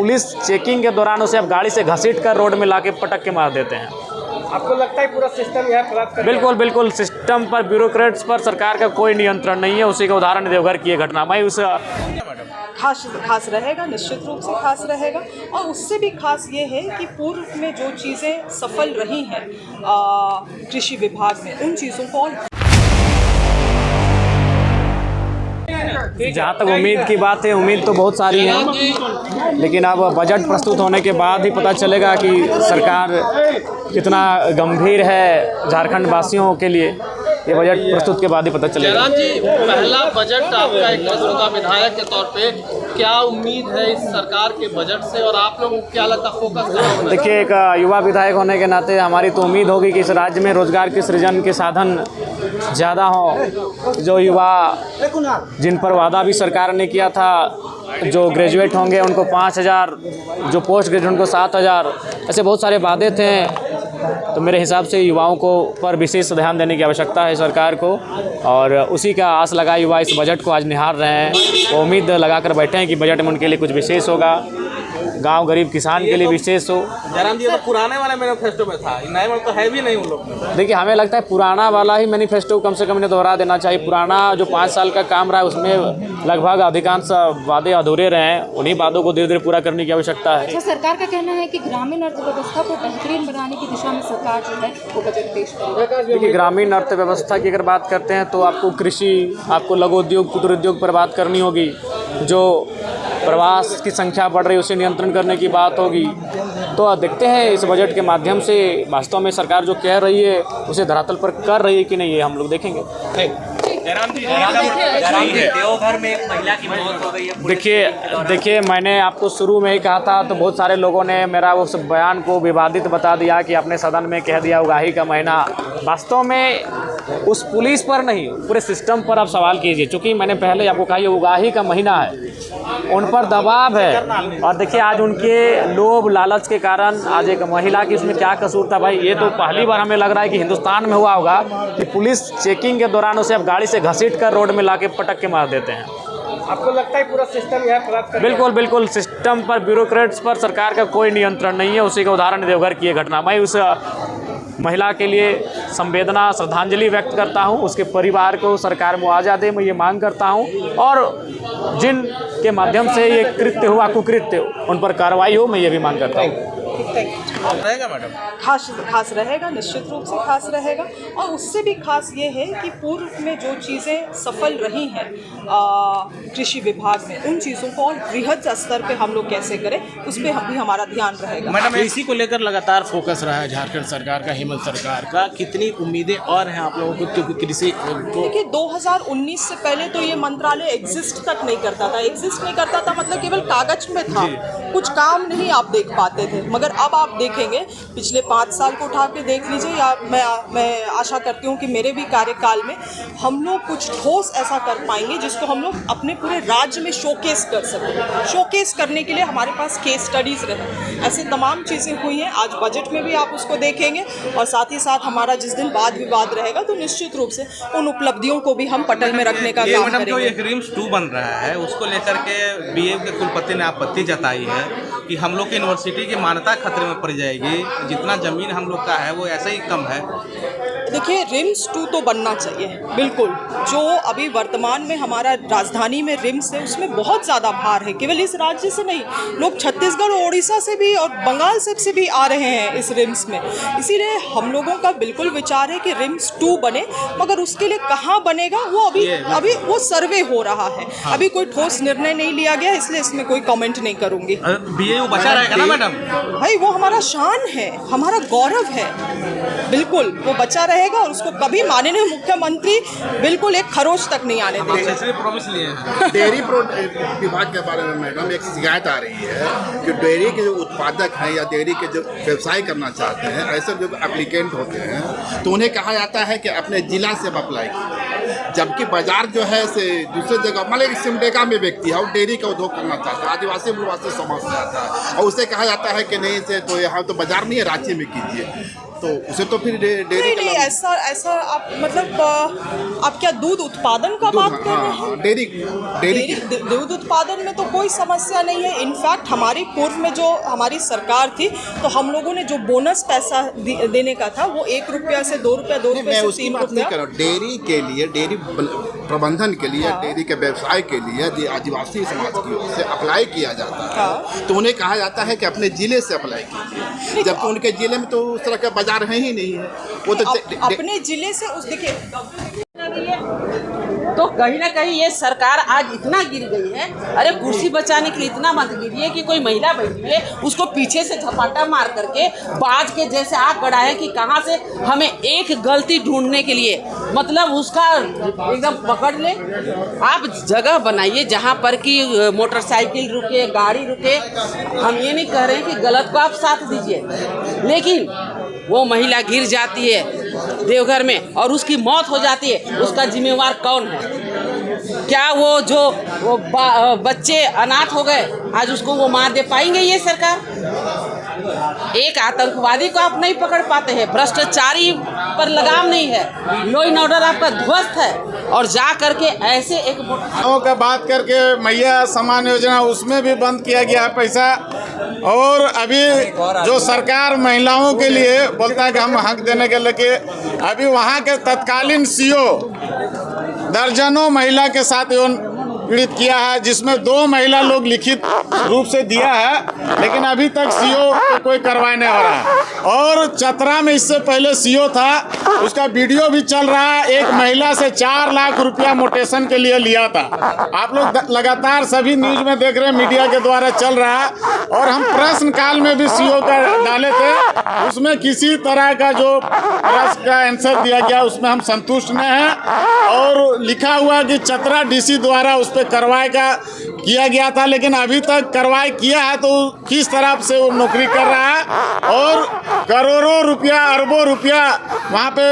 Police checking के दौरान उसे अब गाड़ी से घसीट कर रोड में लाके पटक के मार देते हैं। आपको लगता है पूरा सिस्टम यहाँ खराब कर बिल्कुल बिल्कुल, सिस्टम पर, ब्यूरोक्रेट्स पर सरकार का कोई नियंत्रण नहीं है। उसी का उदाहरण देवघर की ये घटना। मैं उस खास रहेगा, निश्चित रूप से खास रहेगा। और उससे भी खास ये है कि पूर्व में जो चीज़ें सफल रही हैं कृषि विभाग में, उन चीज़ों को और जहाँ तक उम्मीद की बात है, उम्मीद तो बहुत सारी है, लेकिन अब बजट प्रस्तुत होने के बाद ही पता चलेगा कि सरकार कितना गंभीर है झारखंड वासियों के लिए। ये बजट प्रस्तुत के बाद ही पता चलेगा। जयराम जी, पहला बजट आपका एक मौजूदा विधायक के तौर पे क्या उम्मीद है इस सरकार के बजट से, और आप लोगों को क्या लगता है फोकस कहाँ होना? देखिए, एक युवा विधायक होने के नाते हमारी तो उम्मीद होगी कि इस राज्य में रोजगार के सृजन के साधन ज़्यादा हों। जो युवा जिन पर वादा भी सरकार ने किया था, जो ग्रेजुएट होंगे उनको 5,000, जो पोस्ट ग्रेजुएट उनको 7,000, ऐसे बहुत सारे वादे थे। तो मेरे हिसाब से युवाओं को पर विशेष ध्यान देने की आवश्यकता है सरकार को, और उसी का आस लगा युवा इस बजट को आज निहार रहे हैं। वो उम्मीद लगा कर बैठे हैं कि बजट में उनके लिए कुछ विशेष होगा, गांव गरीब किसान के लिए विशेष हो। जयराम जी, तो पुराने वाले मैनिफेस्टो में था, नए में तो है भी नहीं उन लोग में। देखिए, हमें लगता है पुराना वाला ही मैनिफेस्टो कम से कम इन्हें दोहरा देना चाहिए। पुराना जो 5 साल का काम रहा है उसमें लगभग अधिकांश वादे अधूरे रहे हैं। उन्हीं वादों को धीरे धीरे पूरा करने की आवश्यकता है। अच्छा, सरकार का कहना है कि ग्रामीण अर्थव्यवस्था को बेहतरीन बनाने की दिशा में सरकार जो है वो बजट पेश करेगी। देखिए, ग्रामीण अर्थव्यवस्था की अगर बात करते हैं तो आपको कृषि, आपको लघु उद्योग, कुटीर उद्योग पर बात करनी होगी। जो प्रवास की संख्या बढ़ रही है उसे नियंत्रण करने की बात होगी। तो देखते हैं इस बजट के माध्यम से वास्तव में सरकार जो कह रही है उसे धरातल पर कर रही है कि नहीं, ये हम लोग देखेंगे। देवघर में एक महिला की मौत हो गई है। देखिए, मैंने आपको शुरू में ही कहा था, तो बहुत सारे लोगों ने मेरा उस बयान को विवादित बता दिया कि आपने सदन में कह दिया उगाही का महीना। वास्तव में उस पुलिस पर नहीं, पूरे सिस्टम पर आप सवाल कीजिए, क्योंकि मैंने पहले आपको कहा ये उगाही का महीना है, उन पर दबाव है। और देखिए, आज उनके लोभ लालच के कारण आज एक महिला की उसमें क्या कसूर था भाई? ये तो पहली बार हमें लग रहा है कि हिंदुस्तान में हुआ होगा कि पुलिस चेकिंग के दौरान उसे अब गाड़ी से घसीट कर रोड में लाके पटक के मार देते हैं। आपको लगता है पूरा सिस्टम यहाँ खराब कर बिल्कुल बिल्कुल, सिस्टम पर, ब्यूरोक्रेट्स पर सरकार का कोई नियंत्रण नहीं है। उसी का उदाहरण देवघर की ये घटना। मैं उस महिला के लिए संवेदना, श्रद्धांजलि व्यक्त करता हूं। उसके परिवार को सरकार मुआवजा दे, मैं ये मांग करता हूं, और जिन के माध्यम से ये कृत्य हुआ, कुकृत्य, उन पर कार्रवाई हो, मैं ये भी मांग करता हूं। रहेगा मैडम, खास रहेगा, निश्चित रूप से खास रहेगा। और उससे भी खास ये है कि पूर्व में जो चीज़ें सफल रही हैं कृषि विभाग में, उन चीज़ों को और बृहद स्तर पे हम लोग कैसे करें, उस पर भी हमारा ध्यान रहेगा। मैडम, इसी को लेकर लगातार फोकस रहा है झारखंड सरकार का, हेमंत सरकार का। कितनी उम्मीदें और हैं आप लोगों को, क्योंकि कृषि को देखिए, 2019 से पहले तो ये मंत्रालय एग्जिस्ट तक नहीं करता था। एग्जिस्ट नहीं करता था मतलब केवल कागज में था, कुछ काम नहीं आप देख पाते थे। मगर अब आप देखेंगे, पिछले 5 साल को उठा के देख लीजिए, या मैं आशा करती हूँ कि मेरे भी कार्यकाल में हम लोग कुछ ठोस ऐसा कर पाएंगे जिसको हम लोग अपने पूरे राज्य में शोकेस कर सकें। शोकेस करने के लिए हमारे पास केस स्टडीज़ रहे, ऐसे तमाम चीज़ें हुई हैं। आज बजट में भी आप उसको देखेंगे, और साथ ही साथ हमारा जिस दिन वाद विवाद रहेगा तो निश्चित रूप से उन उपलब्धियों को भी हम पटल में रखने का काम मैडम, जो करेंगे। ये रिम्स 2 बन रहा है उसको लेकर के बीए के कुलपति ने आपत्ति जताई है कि हम लोग की यूनिवर्सिटी की मान्यता खतरे में पड़ जाएगी। जितना ज़मीन हम लोग का है वो ऐसे ही कम है। देखिए, रिम्स 2 तो बनना चाहिए, बिल्कुल। जो अभी वर्तमान में हमारा राजधानी में रिम्स है उसमें बहुत ज़्यादा भार है। केवल इस राज्य से नहीं, लोग छत्तीसगढ़ और उड़ीसा से भी और बंगाल से भी आ रहे हैं इस रिम्स में। इसीलिए हम लोगों का बिल्कुल विचार है कि रिम्स 2 बने, मगर उसके लिए कहाँ बनेगा वो अभी वो सर्वे हो रहा है। अभी कोई ठोस निर्णय नहीं लिया गया, इसलिए इसमें कोई कमेंट नहीं करूँगी। बीए बचा रहेगा ना मैडम? भाई, वो हमारा शान है, हमारा गौरव है, बिल्कुल वो बचा रहेगा। और उसको कभी माननीय मुख्यमंत्री बिल्कुल एक खरोच तक नहीं आने देंगे। प्रॉमिस लिए हैं। डेयरी विभाग के बारे में मैडम एक शिकायत आ रही है कि डेयरी के जो उत्पादक हैं या डेयरी के जो व्यवसाय करना चाहते हैं, ऐसे जो एप्लीकेंट होते हैं, तो उन्हें कहा जाता है कि अपने जिला से आप अप्लाई कीजिए, जबकि बाजार जो है से दूसरे जगह, मान लीजिए सिमडेगा में व्यक्ति है और डेयरी का उद्योग करना चाहता है, आदिवासी मूलवासी समाज से आता है, और उसे कहा जाता है कि नहीं से तो यहाँ तो बाजार नहीं है, रांची में कीजिए। तो उसे तो फिर डेयरी नहीं का नहीं, लाभ- ऐसा ऐसा आप मतलब आप क्या दूध उत्पादन का बात कर रहे हैं? डेयरी डेयरी दूध उत्पादन में तो कोई समस्या नहीं है। इनफैक्ट हमारी पूर्व में जो हमारी सरकार थी तो हम लोगों ने जो बोनस पैसा देने का था वो 1 रुपया से 2 रुपया, 2 नहीं, रुपये मैं से उसकी 3 बात नहीं रुपया। कर रहा हूँ। डेयरी के लिए, डेयरी प्रबंधन के लिए, डेयरी के व्यवसाय के लिए यदि आदिवासी समाज की ओर से अप्लाई किया जाता है तो उन्हें कहा जाता है कि अपने जिले से अप्लाई कीजिए, जबकि उनके जिले में तो उस तरह का बाजार है ही नहीं है। वो तो अपने जिले से उस देखिए तो कहीं ना कहीं ये सरकार आज इतना गिर गई है। अरे कुर्सी बचाने के लिए इतना मत गिरिए कि कोई महिला बैठी है उसको पीछे से झपाटा मार करके बाज के जैसे आग गड़ाए कि कहाँ से हमें एक गलती ढूंढने के लिए मतलब उसका एकदम पकड़ ले। आप जगह बनाइए जहाँ पर कि मोटरसाइकिल रुके, गाड़ी रुके। हम ये नहीं कह रहे हैं कि गलत को आप साथ दीजिए, लेकिन वो महिला गिर जाती है देवघर में और उसकी मौत हो जाती है, उसका जिम्मेवार कौन है? क्या वो बच्चे अनाथ हो गए आज उसको वो मार दे पाएंगे ये सरकार? एक आतंकवादी को आप नहीं पकड़ पाते हैं, भ्रष्टाचारी पर लगाम नहीं है, लॉ एंड ऑर्डर आपका ध्वस्त है और जा करके ऐसे एक का बात करके मैया सम्मान योजना उसमें भी बंद किया गया है पैसा। और अभी जो सरकार महिलाओं के लिए बोलता है कि हम हक देने के लेके अभी वहाँ के तत्कालीन सीओ दर्जनों महिला के साथ एवं पीड़ित किया है, जिसमें 2 महिला लोग लिखित रूप से दिया है, लेकिन अभी तक सीओ को कोई कार्रवाई नहीं हो रहा है। और चतरा में इससे पहले सीओ था, उसका वीडियो भी चल रहा है, एक महिला से 4 लाख रुपया मोटेशन के लिए लिया था। आप लोग लगातार सभी न्यूज में देख रहे हैं, मीडिया के द्वारा चल रहा है। और हम प्रश्न काल में भी सीओ का डाले थे, उसमें किसी तरह का जो प्रश्न का आंसर दिया गया उसमें हम संतुष्ट नहीं हैं। और लिखा हुआ कि चतरा डीसी द्वारा उस पे कार्रवाई का किया गया था, लेकिन अभी तक कार्रवाई किया है तो किस तरह से वो नौकरी कर रहा है। और करोड़ों रुपया, अरबों रुपया वहाँ पे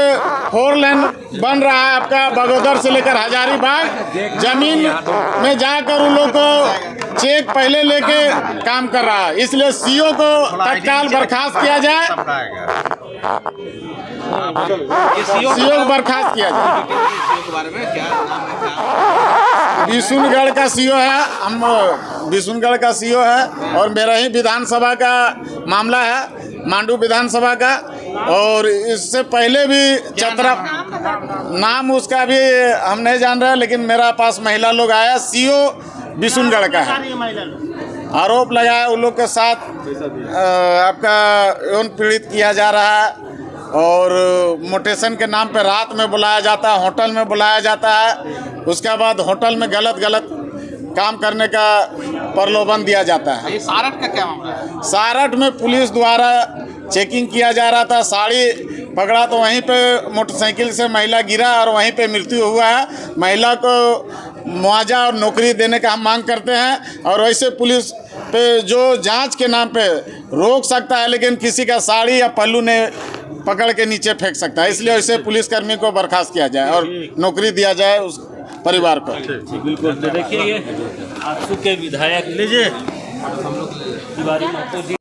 4 लेन बन रहा है आपका बगोदर से लेकर हजारीबाग। जमीन में जाकर उन लोग को चेक पहले लेके काम कर रहा है, इसलिए सीओ को तत्काल बर्खास्त किया जाए, सीओ को बर्खास्त किया जाए। के बारे में क्या नाम है, क्या बिशुनगढ़ का सीओ है, हम बिशुनगढ़ का सीओ है और मेरा ही विधानसभा का मामला है, मांडू विधानसभा का। और इससे पहले भी चतरा, नाम उसका भी हम नहीं जान रहे, लेकिन मेरा पास महिला लोग आया, सीओ बिशुनगढ़ का है। आरोप लगाया उन लोग के साथ आपका यौन पीड़ित किया जा रहा है और मोटेशन के नाम पे रात में बुलाया जाता है, होटल में बुलाया जाता है, उसके बाद होटल में गलत काम करने का प्रलोभन दिया जाता है। ये सारठ का क्या मामला है? सारठ में पुलिस द्वारा चेकिंग किया जा रहा था, साड़ी पकड़ा तो वहीं पे मोटरसाइकिल से महिला गिरा और वहीं पे मृत्यु हुआ है। महिला को मुआवजा और नौकरी देने का हम मांग करते हैं। और वैसे पुलिस पे जो जांच के नाम पे रोक सकता है, लेकिन किसी का साड़ी या पल्लू ने पकड़ के नीचे फेंक सकता है, इसलिए वैसे पुलिसकर्मी को बर्खास्त किया जाए और नौकरी दिया जाए उस परिवार को। बिल्कुल। तो देखिए ये आंसू के विधायक लीजिए तिवारी महतो जी